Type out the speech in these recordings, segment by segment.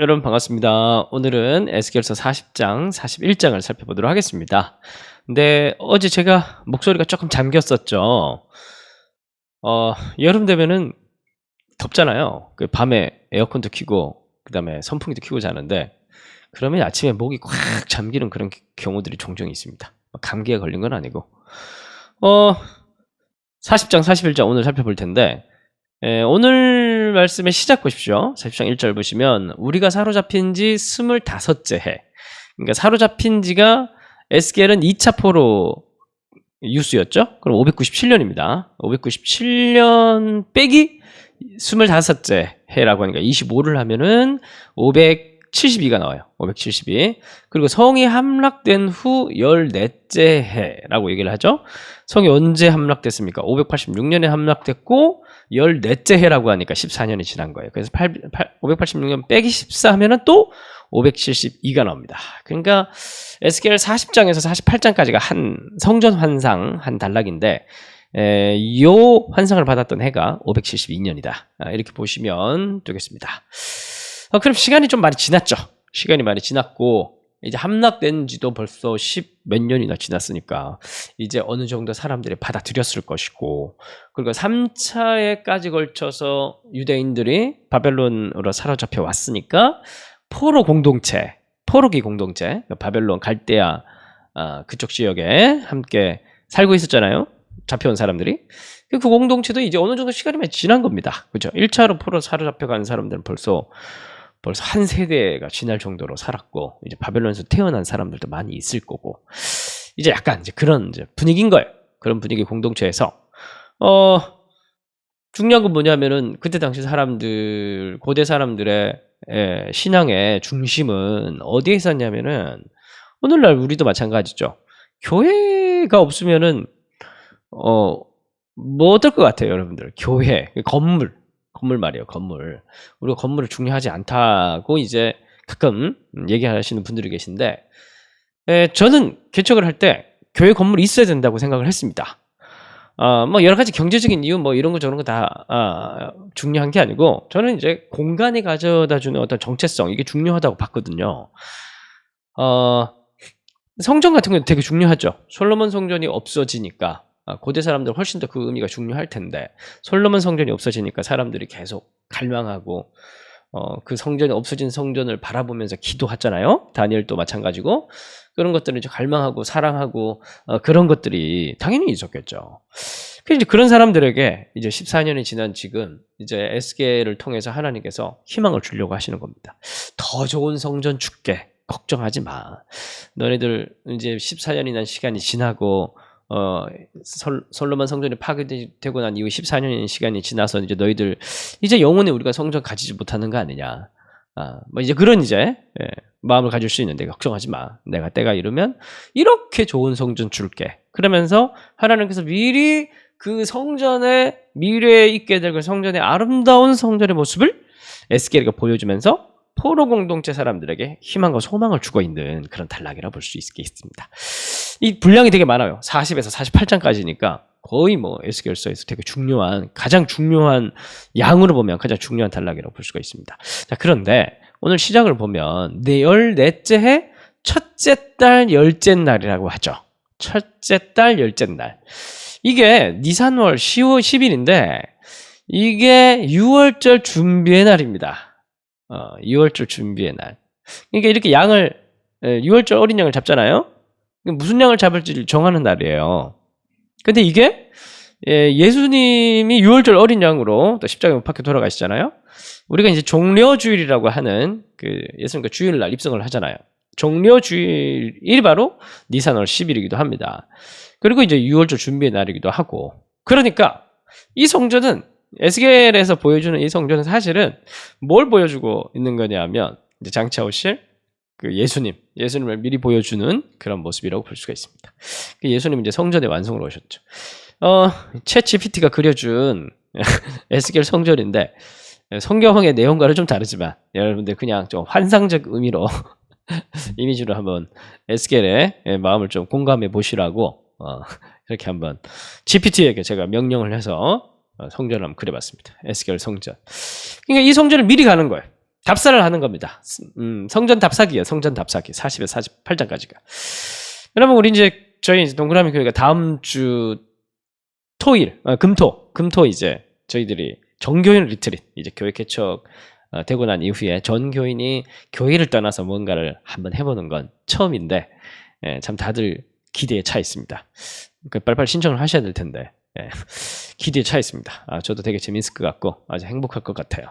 여러분 반갑습니다. 오늘은 에스겔서 40장, 41장을 살펴보도록 하겠습니다. 근데 어제 제가 목소리가 조금 잠겼었죠. 여름 되면은 덥잖아요. 그 밤에 에어컨도 켜고 그다음에 선풍기도 켜고 자는데 그러면 아침에 목이 꽉 잠기는 그런 경우들이 종종 있습니다. 감기에 걸린 건 아니고. 40장, 41장 오늘 살펴볼 텐데 오늘 말씀의 시작 보십시오. 40장 1절 보시면 우리가 사로잡힌 지 25째 해. 그러니까 사로잡힌 지가 에스겔은 2차 포로 유수였죠. 그럼 597년입니다. 597년 빼기 25째 해라고 하니까 25를 하면은 572가 나와요. 572. 그리고 성이 함락된 후 14째 해라고 얘기를 하죠. 성이 언제 함락됐습니까? 586년에 함락됐고 14째 해라고 하니까 14년이 지난 거예요. 그래서 586년 빼기 14 하면은 또 572가 나옵니다. 그러니까 에스겔 40장에서 48장까지가 한 성전 환상 한 단락인데 요 환상을 받았던 해가 572년이다. 이렇게 보시면 되겠습니다. 그럼 시간이 좀 많이 지났죠. 시간이 많이 지났고 이제 함락된 지도 벌써 10 몇 년이나 지났으니까 이제 어느 정도 사람들이 받아들였을 것이고, 그리고 3차에까지 걸쳐서 유대인들이 바벨론으로 사로잡혀 왔으니까 포로 공동체, 포로기 공동체, 바벨론 갈대아 그쪽 지역에 함께 살고 있었잖아요. 잡혀온 사람들이. 그 공동체도 이제 어느 정도 시간이 많이 지난 겁니다. 그죠? 1차로 포로 사로잡혀간 사람들은 벌써 한 세대가 지날 정도로 살았고, 이제 바벨론에서 태어난 사람들도 많이 있을 거고, 이제 약간 이제 그런 이제 분위기인 거예요. 그런 분위기 공동체에서, 중요한 건 뭐냐면은, 그때 당시 사람들, 고대 사람들의 신앙의 중심은 어디에 있었냐면은, 오늘날 우리도 마찬가지죠. 교회가 없으면은, 뭐 어떨 것 같아요, 여러분들? 교회, 건물 말이에요, 건물. 우리가 건물을 중요하지 않다고 이제 가끔 얘기하시는 분들이 계신데, 저는 개척을 할 때 교회 건물이 있어야 된다고 생각을 했습니다. 뭐 여러 가지 경제적인 이유 뭐 이런 거 저런 거 다 중요한 게 아니고, 저는 이제 공간이 가져다 주는 어떤 정체성, 이게 중요하다고 봤거든요. 성전 같은 건 되게 중요하죠. 솔로몬 성전이 없어지니까 고대 사람들 훨씬 더 그 의미가 중요할 텐데, 솔로몬 성전이 없어지니까 사람들이 계속 갈망하고 그 성전이 없어진 성전을 바라보면서 기도하잖아요. 다니엘도 마찬가지고. 그런 것들을 이제 갈망하고 사랑하고 그런 것들이 당연히 있었겠죠. 이제 그런 사람들에게 이제 14년이 지난 지금 이제 에스겔을 통해서 하나님께서 희망을 주려고 하시는 겁니다. 더 좋은 성전 줄게. 걱정하지 마. 너네들 이제 14년이나 시간이 지나고 솔로몬 성전이 파괴되고 난 이후 14년의 시간이 지나서 이제 너희들 이제 영원히 우리가 성전 가지지 못하는 거 아니냐. 뭐 이제 그런 이제 마음을 가질 수 있는데 걱정하지 마. 내가 때가 이르면 이렇게 좋은 성전 줄게. 그러면서 하나님께서 미리 그 성전의 미래에 있게 될 그 성전의 아름다운 성전의 모습을 에스겔이가 보여주면서 포로 공동체 사람들에게 희망과 소망을 주고 있는 그런 단락이라 볼 수 있겠습니다. 이 분량이 되게 많아요. 40에서 48장까지니까 거의 뭐 에스겔서에서 되게 중요한, 가장 중요한, 양으로 보면 가장 중요한 단락이라고 볼 수가 있습니다. 자, 그런데 오늘 시작을 보면 14째 해 첫째 달 열째 날이라고 하죠. 첫째 달 열째 날. 이게 니산월 10월 10일인데 이게 6월절 준비의 날입니다. 6월절 준비의 날. 그러니까 이렇게 양을 6월절 어린 양을 잡잖아요. 무슨 양을 잡을지 정하는 날이에요. 근데 이게 예수님이 6월절 어린 양으로 또 십자가에 못 박혀 돌아가시잖아요. 우리가 이제 종려주일이라고 하는 그 예수님과 주일날 입성을 하잖아요. 종려주일이 바로 니산월 10일이기도 합니다. 그리고 이제 6월절 준비의 날이기도 하고. 그러니까 이 성전은, 에스겔에서 보여주는 이 성전은 사실은 뭘 보여주고 있는 거냐면 이제 장차 오실 그 예수님을 미리 보여주는 그런 모습이라고 볼 수가 있습니다. 예수님 이제 성전의 완성으로 오셨죠. 챗 GPT가 그려준 에스겔 성전인데 성경의 내용과는 좀 다르지만 여러분들 그냥 좀 환상적 의미로 이미지로 한번 에스겔의 마음을 좀 공감해 보시라고 이렇게 한번 GPT에게 제가 명령을 해서 성전을 한번 그려봤습니다. 에스겔 성전. 그러니까 이 성전을 미리 가는 거예요. 답사를 하는 겁니다. 성전 답사기예요. 성전 답사기. 40에서 48장까지가. 여러분, 우리 저희 이제 동그라미 교회가 다음 주 토일, 금토 이제 저희들이 전교인 리트릿, 이제 교회 개척 되고 난 이후에 전 교인이 교회를 떠나서 뭔가를 한번 해보는 건 처음인데, 참 다들 기대에 차 있습니다. 빨리빨리 신청을 하셔야 될 텐데, 기대에 차 있습니다. 저도 되게 재밌을 것 같고 아주 행복할 것 같아요.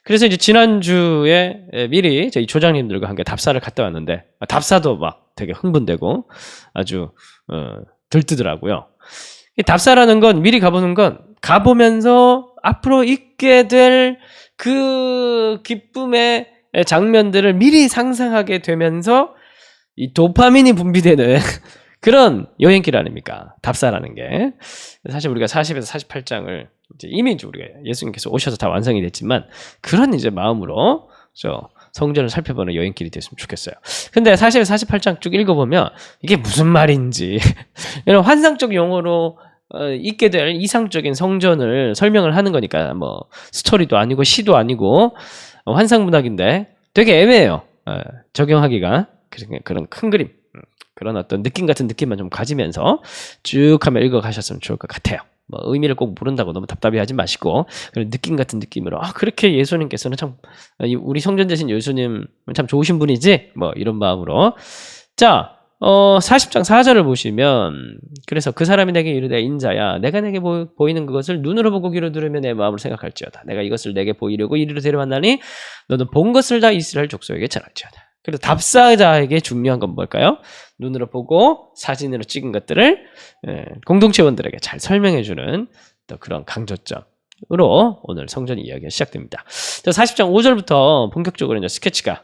그래서 이제 지난주에 미리 저희 조장님들과 함께 답사를 갔다 왔는데, 답사도 막 되게 흥분되고 아주 들뜨더라고요. 이 답사라는 건, 미리 가보는 건, 가보면서 앞으로 있게 될 그 기쁨의 장면들을 미리 상상하게 되면서 이 도파민이 분비되는 그런 여행길 아닙니까? 답사라는 게. 사실 우리가 40에서 48장을 이제 이미 우리가 예수님께서 오셔서 다 완성이 됐지만, 그런 이제 마음으로 성전을 살펴보는 여행길이 됐으면 좋겠어요. 근데 40에서 48장 쭉 읽어보면 이게 무슨 말인지 이런 환상적 용어로 있게 될 이상적인 성전을 설명을 하는 거니까, 뭐 스토리도 아니고 시도 아니고 환상문학인데 되게 애매해요. 적용하기가. 그런 큰 그림, 그런 어떤 느낌 같은 느낌만 좀 가지면서 쭉 한번 읽어가셨으면 좋을 것 같아요. 뭐 의미를 꼭 모른다고 너무 답답해하지 마시고, 그런 느낌 같은 느낌으로, 그렇게 예수님께서는 참, 우리 성전 되신 예수님 참 좋으신 분이지, 뭐 이런 마음으로. 자, 40장 4절을 보시면, 그래서 그 사람이 내게 이르되 인자야, 내가 내게 보이는 그것을 눈으로 보고 귀로 들으며 내 마음으로 생각할지어다. 내가 이것을 내게 보이려고 이리로 데려왔나니 너는 본 것을 다 이스라엘 족속에게 전할지어다. 그래서 답사자에게 중요한 건 뭘까요? 눈으로 보고 사진으로 찍은 것들을 공동체원들에게 잘 설명해주는 또 그런 강조점으로 오늘 성전 이야기가 시작됩니다. 40장 5절부터 본격적으로 이제 스케치가,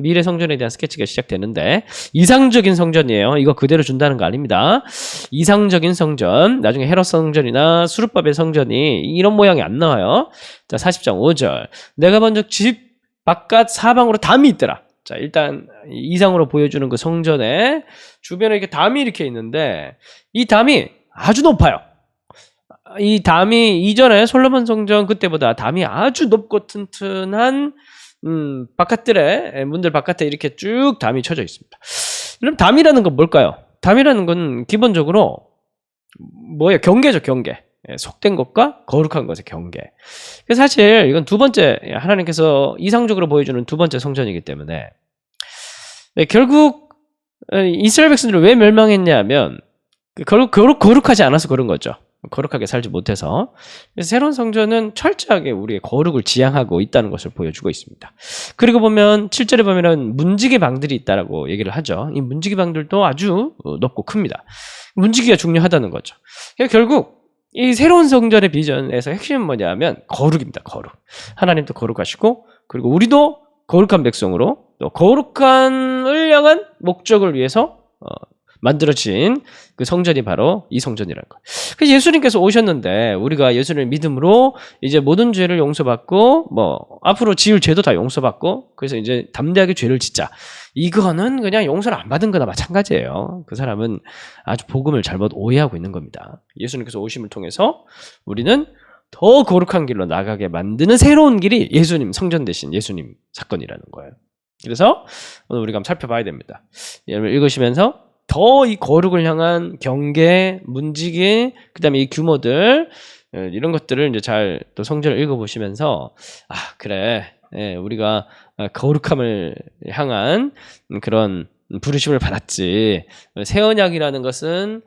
미래 성전에 대한 스케치가 시작되는데, 이상적인 성전이에요. 이거 그대로 준다는 거 아닙니다. 이상적인 성전, 나중에 헤롯 성전이나 수르바벨 성전이 이런 모양이 안 나와요. 자, 40장 5절. 내가 먼저 집 바깥 사방으로 담이 있더라. 자, 일단 이상으로 보여주는 그 성전에 주변에 이렇게 담이 이렇게 있는데, 이 담이 아주 높아요. 이 담이 이전에 솔로몬 성전 그때보다 담이 아주 높고 튼튼한 바깥들에, 문들 바깥에 이렇게 쭉 담이 쳐져 있습니다. 그럼 담이라는 건 뭘까요? 담이라는 건 기본적으로 뭐예요? 경계죠, 경계. 속된 것과 거룩한 것의 경계. 사실 이건 두 번째, 하나님께서 이상적으로 보여주는 두 번째 성전이기 때문에, 결국 이스라엘 백성들을 왜 멸망했냐면 거룩하지 않아서 그런 거죠. 거룩하게 살지 못해서. 그래서 새로운 성전은 철저하게 우리의 거룩을 지향하고 있다는 것을 보여주고 있습니다. 그리고 보면 7절에 보면은 문지기 방들이 있다라고 얘기를 하죠. 이 문지기 방들도 아주 높고 큽니다. 문지기가 중요하다는 거죠. 결국 이 새로운 성전의 비전에서 핵심은 뭐냐면 거룩입니다. 거룩. 하나님도 거룩하시고, 그리고 우리도 거룩한 백성으로, 또 거룩한을 향한 목적을 위해서 만들어진 그 성전이 바로 이 성전이라는 거예요. 그래서 예수님께서 오셨는데, 우리가 예수님을 믿음으로 이제 모든 죄를 용서받고, 뭐 앞으로 지을 죄도 다 용서받고, 그래서 이제 담대하게 죄를 짓자. 이거는 그냥 용서를 안 받은 거나 마찬가지예요. 그 사람은 아주 복음을 잘못 오해하고 있는 겁니다. 예수님께서 오심을 통해서 우리는 더 거룩한 길로 나가게 만드는 새로운 길이 예수님, 성전 대신 예수님 사건이라는 거예요. 그래서 오늘 우리가 한번 살펴봐야 됩니다. 여러분 읽으시면서 더 이 거룩을 향한 경계, 문지기, 그 다음에 이 규모들, 이런 것들을 이제 잘 또 성전을 읽어보시면서, 그래, 우리가 거룩함을 향한 그런 부르심을 받았지. 새 언약이라는 것은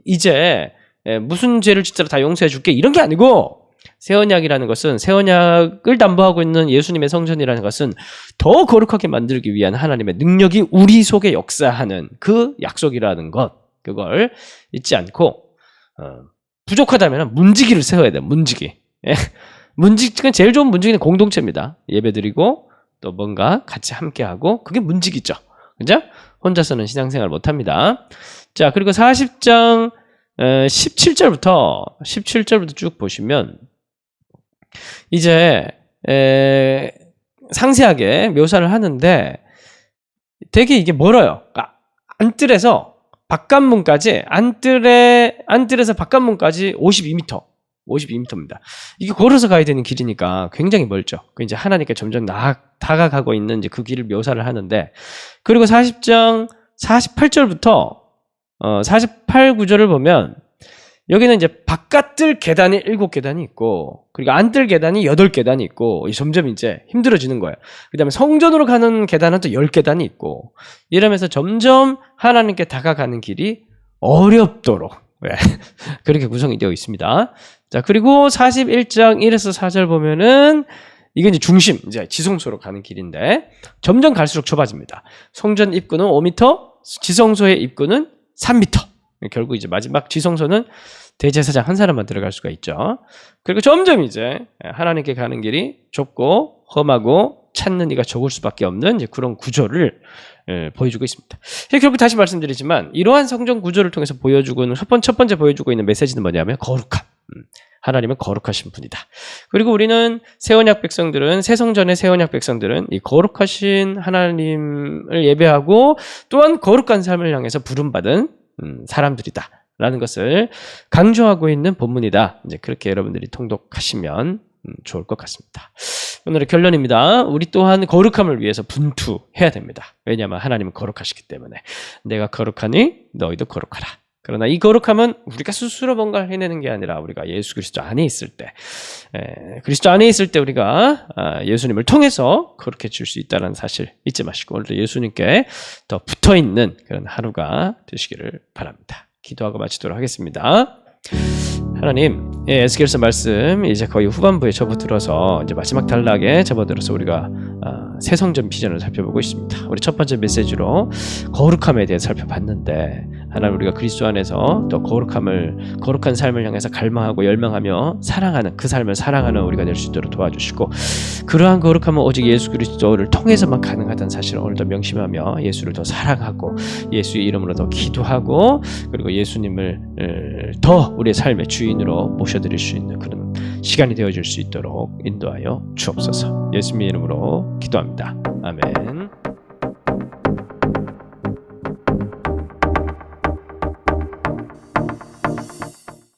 이제 무슨 죄를 짓더라도 다 용서해 줄게, 이런 게 아니고, 새 언약이라는 것은, 새 언약을 담보하고 있는 예수님의 성전이라는 것은 더 거룩하게 만들기 위한 하나님의 능력이 우리 속에 역사하는 그 약속이라는 것, 그걸 잊지 않고, 부족하다면 문지기를 세워야 돼요. 문지기. 문지기는 제일 좋은 문지기는 공동체입니다. 예배드리고 또 뭔가 같이 함께하고, 그게 문지기죠. 그죠? 혼자서는 신앙생활 못합니다. 자, 그리고 40장 17절부터 쭉 보시면 이제 상세하게 묘사를 하는데, 되게 이게 멀어요. 안뜰에서 바깥문까지, 안뜰에서 바깥문까지 52m. 52m입니다. 이게 걸어서 가야 되는 길이니까 굉장히 멀죠. 그 이제 하나님께 점점 다가가고 있는 이제 그 길을 묘사를 하는데, 그리고 40장 48절부터 48 구절을 보면 여기는 이제 바깥들 계단이 7계단이 있고, 그리고 안뜰 계단이 8계단이 있고, 점점 이제 힘들어지는 거예요. 그 다음에 성전으로 가는 계단은 또 10계단이 있고, 이러면서 점점 하나님께 다가가는 길이 어렵도록, 그렇게 구성이 되어 있습니다. 자, 그리고 41장 1에서 4절 보면은, 이게 이제 중심, 이제 지성소로 가는 길인데, 점점 갈수록 좁아집니다. 성전 입구는 5m, 지성소의 입구는 3m. 결국 이제 마지막 지성소는 대제사장 한 사람만 들어갈 수가 있죠. 그리고 점점 이제 하나님께 가는 길이 좁고 험하고 찾는 이가 적을 수밖에 없는 이제 그런 구조를 보여주고 있습니다. 결국 다시 말씀드리지만 이러한 성전 구조를 통해서 보여주고는 첫 번째 보여주고 있는 메시지는 뭐냐면 거룩함. 하나님은 거룩하신 분이다. 그리고 우리는 새 언약 백성들은, 새 성전의 새 언약 백성들은 이 거룩하신 하나님을 예배하고 또한 거룩한 삶을 향해서 부름받은 사람들이다 라는 것을 강조하고 있는 본문이다. 이제 그렇게 여러분들이 통독하시면 좋을 것 같습니다. 오늘의 결론입니다. 우리 또한 거룩함을 위해서 분투해야 됩니다. 왜냐하면 하나님은 거룩하시기 때문에. 내가 거룩하니 너희도 거룩하라. 그러나 이 거룩함은 우리가 스스로 뭔가를 해내는 게 아니라 우리가 예수 그리스도 안에 있을 때, 그리스도 안에 있을 때 우리가 예수님을 통해서 거룩해질 수 있다는 사실 잊지 마시고 오늘도 예수님께 더 붙어있는 그런 하루가 되시기를 바랍니다. 기도하고 마치도록 하겠습니다. 하나님, 에스겔서 말씀 이제 거의 후반부에 접어들어서 이제 마지막 단락에 접어들어서 우리가 새 성전 비전을 살펴보고 있습니다. 우리 첫 번째 메시지로 거룩함에 대해 살펴봤는데, 하나님 우리가 그리스도 안에서 또 거룩한 삶을 향해서 갈망하고 열망하며 사랑하는 그 삶을 사랑하는 우리가 될 수 있도록 도와주시고, 그러한 거룩함은 오직 예수 그리스도를 통해서만 가능하다는 사실을 오늘도 명심하며 예수를 더 사랑하고 예수의 이름으로 더 기도하고, 그리고 예수님을 더 우리의 삶의 주인으로 모셔드릴 수 있는 그런 시간이 되어줄 수 있도록 인도하여 주옵소서. 예수님의 이름으로 기도합니다. 아멘.